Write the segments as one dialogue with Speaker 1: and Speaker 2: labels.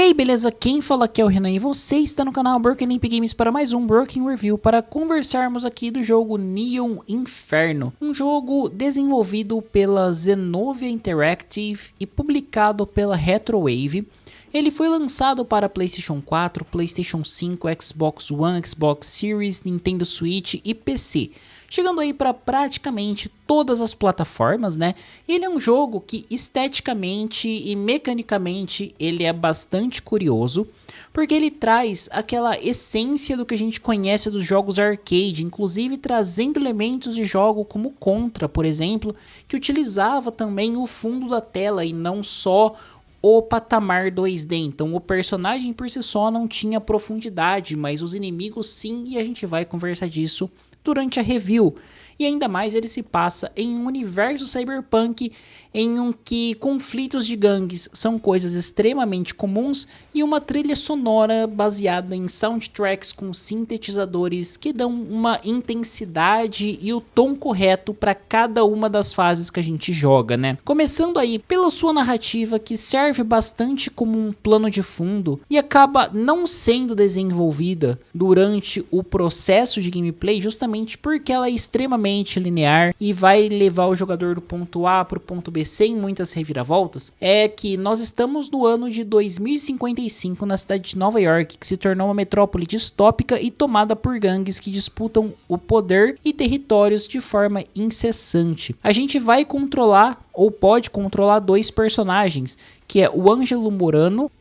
Speaker 1: aí, beleza? Quem fala aqui é o Renan e você está no canal Broken Imp Games para mais um Broken Review para conversarmos aqui do jogo Neon Inferno, um jogo desenvolvido pela Zenovia Interactive e publicado pela Retrowave. Ele foi lançado para PlayStation 4, PlayStation 5, Xbox One, Xbox Series, Nintendo Switch e PC, chegando aí para praticamente todas as plataformas, né? Ele é um jogo que esteticamente e mecanicamente ele é bastante curioso, porque ele traz aquela essência do que a gente conhece dos jogos arcade, inclusive trazendo elementos de jogo como Contra, por exemplo, que utilizava também o fundo da tela e não só o patamar 2D, então o personagem por si só não tinha profundidade, mas os inimigos sim, e a gente vai conversar disso durante a review. E ainda mais ele se passa em um universo cyberpunk em um que conflitos de gangues são coisas extremamente comuns e uma trilha sonora baseada em soundtracks com sintetizadores que dão uma intensidade e o tom correto para cada uma das fases que a gente joga, né? Começando aí pela sua narrativa, que serve bastante como um plano de fundo e acaba não sendo desenvolvida durante o processo de gameplay, justamente porque ela é extremamente linear e vai levar o jogador do ponto A para o ponto B sem muitas reviravoltas. É que nós estamos no ano de 2055 na cidade de Nova York, que se tornou uma metrópole distópica e tomada por gangues que disputam o poder e territórios de forma incessante. A gente vai controlar ou pode controlar dois personagens, que é o Ângelo Morano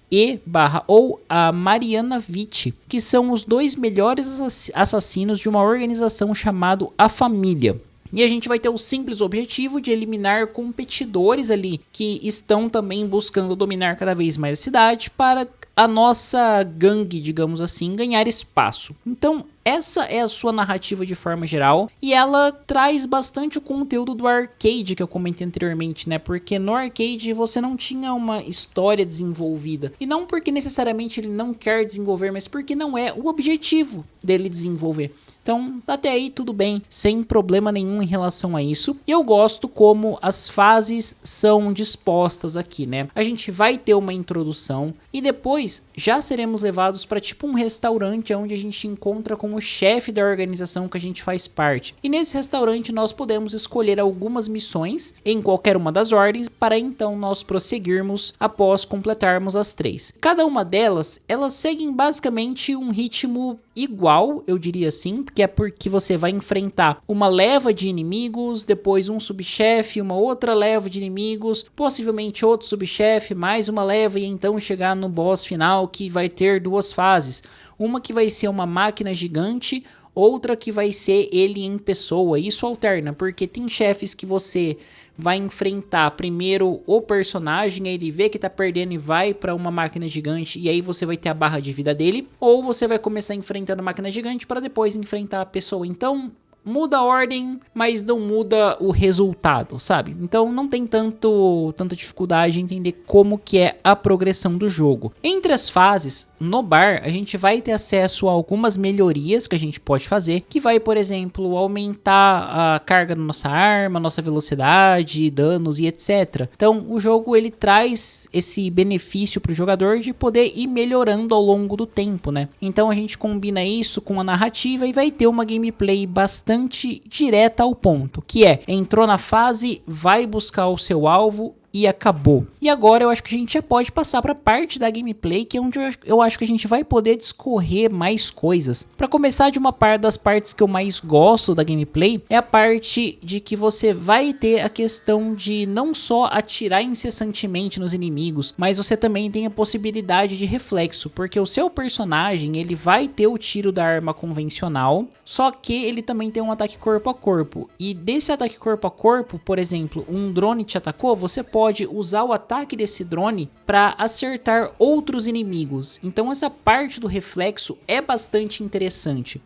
Speaker 1: ou a Mariana Vitti, que são os dois melhores assassinos de uma organização chamada A Família. E a gente vai ter o simples objetivo de eliminar competidores ali que estão também buscando dominar cada vez mais a cidade para a nossa gangue, digamos assim, ganhar espaço. Então, essa é a sua narrativa de forma geral e ela traz bastante o conteúdo do arcade que eu comentei anteriormente, né? Porque no arcade você não tinha uma história desenvolvida. E não porque necessariamente ele não quer desenvolver, mas porque não é o objetivo dele desenvolver. Então, até aí tudo bem, sem problema nenhum em relação a isso. E eu gosto como as fases são dispostas aqui, né? A gente vai ter uma introdução e depois já seremos levados para tipo um restaurante onde a gente encontra com o chefe da organização que a gente faz parte. E nesse restaurante nós podemos escolher algumas missões em qualquer uma das ordens para então nós prosseguirmos após completarmos as 3. Cada uma delas, elas seguem basicamente um ritmo igual, eu diria assim, que é porque você vai enfrentar uma leva de inimigos, depois um subchefe, uma outra leva de inimigos, possivelmente outro subchefe, mais uma leva e então chegar no boss final que vai ter duas fases. Uma que vai ser uma máquina gigante, outra que vai ser ele em pessoa. Isso alterna, porque tem chefes que você vai enfrentar primeiro o personagem, aí ele vê que tá perdendo e vai para uma máquina gigante e aí você vai ter a barra de vida dele, ou você vai começar enfrentando a máquina gigante para depois enfrentar a pessoa. Então muda a ordem, mas não muda o resultado, sabe? Então não tem tanta dificuldade em entender como que é a progressão do jogo. Entre as fases, no bar, a gente vai ter acesso a algumas melhorias que a gente pode fazer, que vai, por exemplo, aumentar a carga da nossa arma, nossa velocidade, danos e etc. Então o jogo ele traz esse benefício para o jogador de poder ir melhorando ao longo do tempo, né? Então a gente combina isso com a narrativa e vai ter uma gameplay bastante direta ao ponto, que é, entrou na fase, vai buscar o seu alvo e acabou. E agora eu acho que a gente já pode passar para a parte da gameplay, que é onde eu acho que a gente vai poder discorrer mais coisas. Para começar, de uma das partes que eu mais gosto da gameplay é a parte de que você vai ter a questão de não só atirar incessantemente nos inimigos, mas você também tem a possibilidade de reflexo, porque o seu personagem ele vai ter o tiro da arma convencional, só que ele também tem um ataque corpo a corpo. E desse ataque corpo a corpo, por exemplo, um drone te atacou, você pode usar o ataque desse drone para acertar outros inimigos. Então essa parte do reflexo é bastante interessante.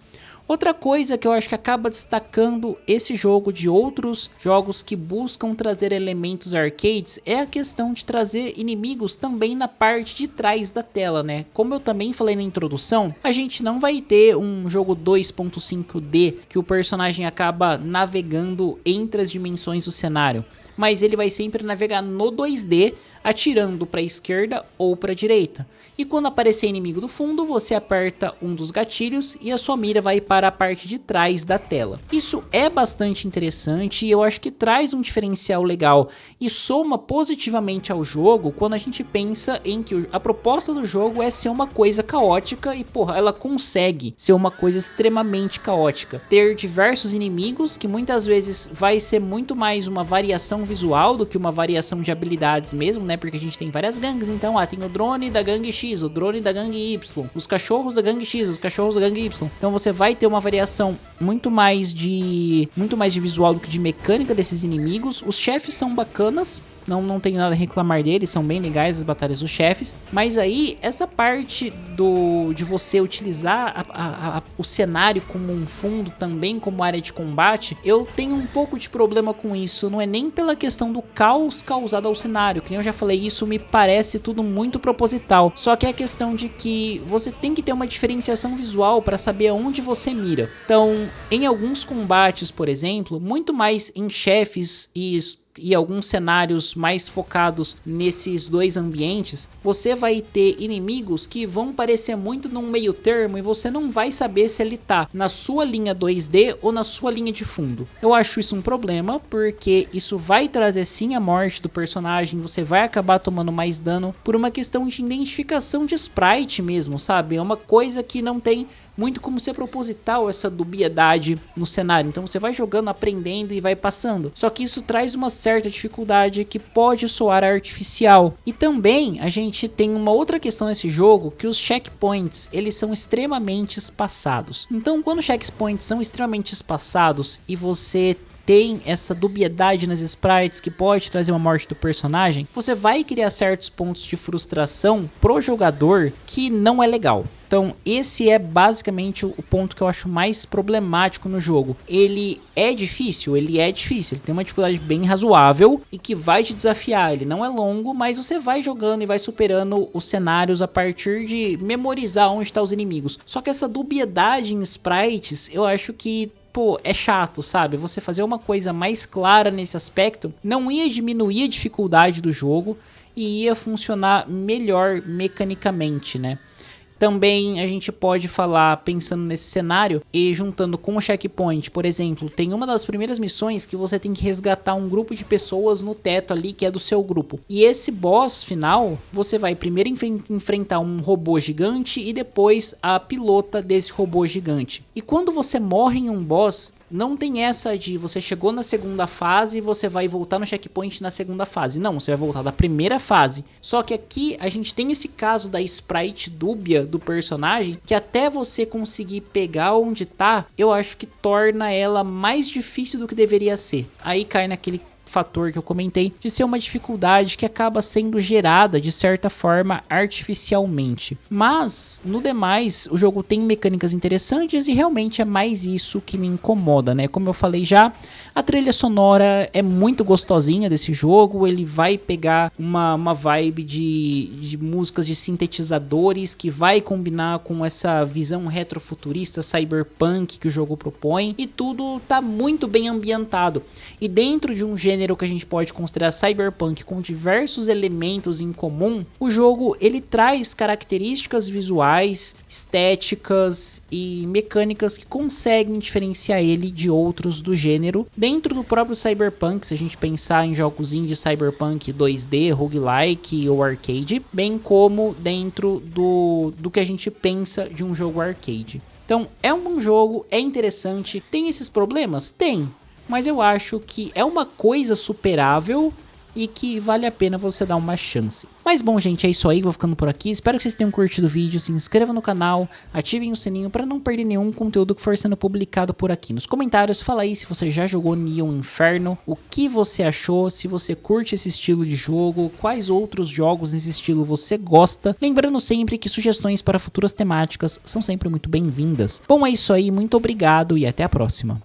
Speaker 1: Outra coisa que eu acho que acaba destacando esse jogo de outros jogos que buscam trazer elementos arcades é a questão de trazer inimigos também na parte de trás da tela, né? Como eu também falei na introdução, a gente não vai ter um jogo 2.5D que o personagem acaba navegando entre as dimensões do cenário, mas ele vai sempre navegar no 2D, atirando para a esquerda ou para a direita. E quando aparecer inimigo do fundo, você aperta um dos gatilhos e a sua mira vai para a parte de trás da tela. Isso é bastante interessante e eu acho que traz um diferencial legal e soma positivamente ao jogo quando a gente pensa em que a proposta do jogo é ser uma coisa caótica e porra, ela consegue ser uma coisa extremamente caótica. Ter diversos inimigos que muitas vezes vai ser muito mais uma variação visual do que uma variação de habilidades mesmo, né? Porque a gente tem várias gangues, então tem o drone da gangue X, o drone da gangue Y, os cachorros da gangue X, os cachorros da gangue Y. Então você vai ter uma variação muito mais de visual do que de mecânica desses inimigos. Os chefes são bacanas, não tenho nada a reclamar deles, são bem legais as batalhas dos chefes, mas aí essa parte de você utilizar o cenário como um fundo, também como área de combate, eu tenho um pouco de problema com isso. Não é nem pela questão do caos causado ao cenário, que nem eu já falei, isso me parece tudo muito proposital, só que é a questão de que você tem que ter uma diferenciação visual para saber aonde você mira. Então, em alguns combates, por exemplo, muito mais em chefes e alguns cenários mais focados nesses dois ambientes, você vai ter inimigos que vão parecer muito num meio termo e você não vai saber se ele tá na sua linha 2D ou na sua linha de fundo. Eu acho isso um problema, porque isso vai trazer sim a morte do personagem, você vai acabar tomando mais dano por uma questão de identificação de sprite mesmo, sabe? É uma coisa que não tem muito como ser proposital essa dubiedade no cenário, então você vai jogando, aprendendo e vai passando. Só que isso traz uma certa dificuldade que pode soar artificial. E também a gente tem uma outra questão nesse jogo, que os checkpoints, eles são extremamente espaçados. Então quando os checkpoints são extremamente espaçados e você tem essa dubiedade nas sprites que pode trazer uma morte do personagem, você vai criar certos pontos de frustração pro jogador que não é legal. Então esse é basicamente o ponto que eu acho mais problemático no jogo. Ele é difícil, ele tem uma dificuldade bem razoável e que vai te desafiar. Ele não é longo, mas você vai jogando e vai superando os cenários a partir de memorizar onde estão os inimigos. Só que essa dubiedade em sprites, eu acho que é chato, sabe? Você fazer uma coisa mais clara nesse aspecto não ia diminuir a dificuldade do jogo e ia funcionar melhor mecanicamente, né? Também a gente pode falar, pensando nesse cenário e juntando com o checkpoint, por exemplo, tem uma das primeiras missões que você tem que resgatar um grupo de pessoas no teto ali que é do seu grupo. E esse boss final, você vai primeiro enfrentar um robô gigante e depois a pilota desse robô gigante. E quando você morre em um boss, não tem essa de você chegou na segunda fase e você vai voltar no checkpoint na segunda fase. Não, você vai voltar da primeira fase. Só que aqui a gente tem esse caso da sprite dúbia do personagem, que até você conseguir pegar onde tá, eu acho que torna ela mais difícil do que deveria ser. Aí cai naquele fator que eu comentei, de ser uma dificuldade que acaba sendo gerada de certa forma artificialmente. Mas no demais, o jogo tem mecânicas interessantes e realmente é mais isso que me incomoda, né? Como eu falei já, a trilha sonora é muito gostosinha desse jogo, ele vai pegar uma vibe de músicas de sintetizadores que vai combinar com essa visão retrofuturista cyberpunk que o jogo propõe, e tudo tá muito bem ambientado. E dentro de um gênero que a gente pode considerar cyberpunk com diversos elementos em comum, o jogo ele traz características visuais, estéticas e mecânicas que conseguem diferenciar ele de outros do gênero. Dentro do próprio cyberpunk, se a gente pensar em jogos indie cyberpunk 2D, roguelike ou arcade, bem como dentro do que a gente pensa de um jogo arcade. Então é um bom jogo, é interessante, tem esses problemas? Tem. Mas eu acho que é uma coisa superável e que vale a pena você dar uma chance. Mas bom, gente, é isso aí, vou ficando por aqui. Espero que vocês tenham curtido o vídeo, se inscrevam no canal, ativem o sininho para não perder nenhum conteúdo que for sendo publicado por aqui. Nos comentários, fala aí se você já jogou Neon Inferno, o que você achou, se você curte esse estilo de jogo, quais outros jogos nesse estilo você gosta. Lembrando sempre que sugestões para futuras temáticas são sempre muito bem-vindas. Bom, é isso aí, muito obrigado e até a próxima.